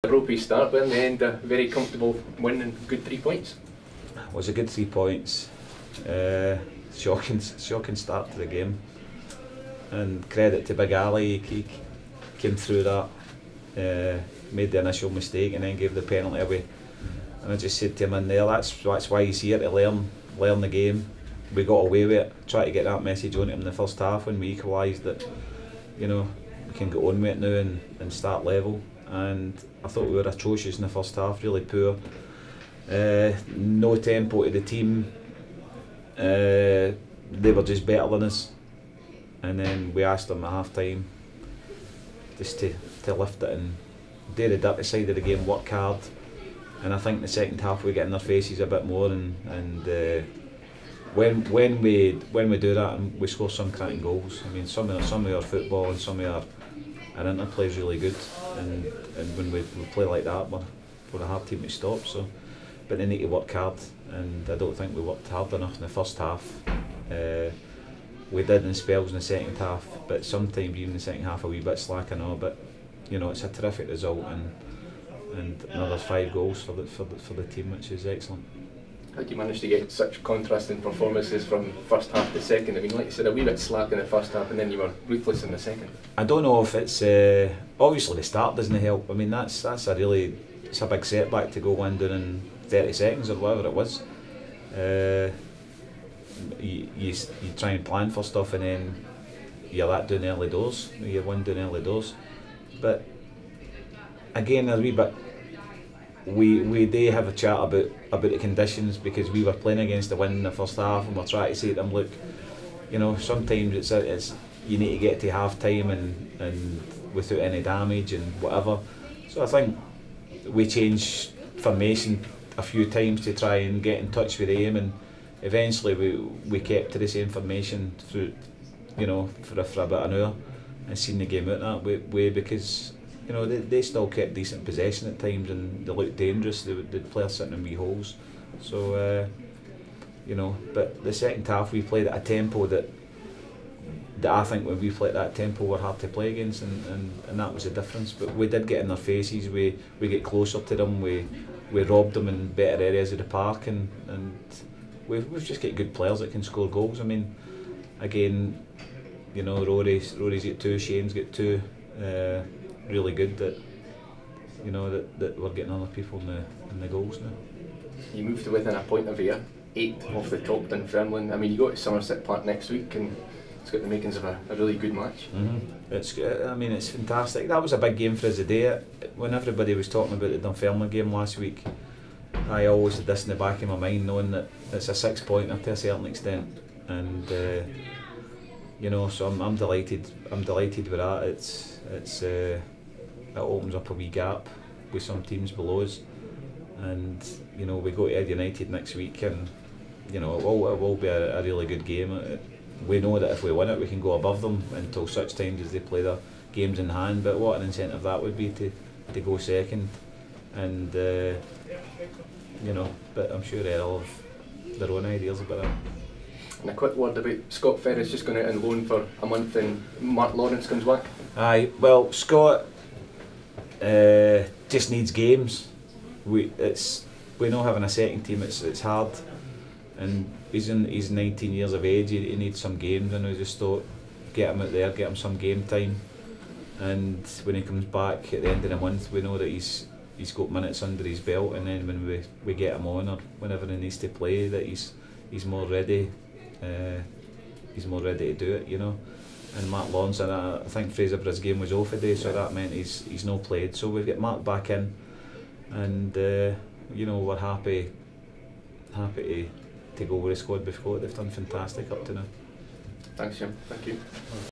A ropey start, but in the end a very comfortable win and good 3 points. It was a good 3 points. Shocking start to the game, and credit to Big Ali. He came through that, made the initial mistake and then gave the penalty away. And I just said to him in there, that's why he's here, to learn the game. We got away with it. Try to get that message on to him in the first half when we equalised that, you know, we can get on with it now and start level. And I thought we were atrocious in the first half, really poor. No tempo to the team. They were just better than us. And then we asked them at half time just to lift it and do the dirty side of the game, work hard. And I think the second half we get in their faces a bit more, and when we do that and we score some cracking goals. I mean, some of our football and some of our interplay is really good, and when we play like that, we're a hard team to stop. So, but they need to work hard, and I don't think we worked hard enough in the first half. We did in spells in the second half, but sometimes even in the second half a wee bit slack and all. But you know, it's a terrific result, and another 5 goals for the team, which is excellent. How do you manage to get such contrasting performances from first half to second? I mean, like you said, a wee bit slack in the first half, and then you were ruthless in the second. I don't know if it's obviously the start doesn't help. I mean, it's a big setback to go 1 down in 30 seconds or whatever it was. You try and plan for stuff, and then you're that down early doors. You're 1 down early doors. But again, a wee bit. We do have a chat about the conditions, because we were playing against the wind in the first half, and we're trying to say to them, look, you know, sometimes it's you need to get to half time and without any damage and whatever. So I think we changed formation a few times to try and get in touch with them, and eventually we kept to the same formation through, you know, for about an hour, and seen the game out that way, because you know, they still kept decent possession at times, and they looked dangerous. The players sitting in wee holes. So, you know, but the second half we played at a tempo that I think when we played at that tempo we're hard to play against, and that was the difference. But we did get in their faces. We get closer to them. We robbed them in better areas of the park, and we've just got good players that can score goals. I mean, again, you know, Rory's got 2, Shane's got 2. Really good that, you know, that we're getting other people in the goals now. You moved to within a point of here, 8 off the top Dunfermline. I mean, you go to Somerset Park next week, and it's got the makings of a really good match. It's I mean, it's fantastic. That was a big game for us today. When everybody was talking about the Dunfermline game last week, I always had this in the back of my mind, knowing that it's a 6-pointer to a certain extent, and you know, so I'm delighted. I'm delighted with that. It opens up a wee gap with some teams below us, and you know, we go to Ed United next week, and you know, it will be a really good game. We know that if we win it, we can go above them until such times as they play their games in hand. But what an incentive that would be to go second, and you know, but I'm sure they'll have their own ideas about that. And a quick word about Scott Ferris just going out on loan for a month, and Mark Lawrence comes back. Aye, well, Scott just needs games. We know having a second team, it's hard, and he's 19 years of age. He needs some games, and I just thought, get him out there, get him some game time, and when he comes back at the end of the month, we know that he's got minutes under his belt, and then when we get him on, or whenever he needs to play, that he's more ready. He's more ready to do it, you know. And Mark Lawrence, and I think Fraserborough's game was off today, so that meant he's not played. So we've got Mark back in, and you know, we're happy to go with the squad we've got. They've done fantastic up to now. Thanks, Jim. Thank you.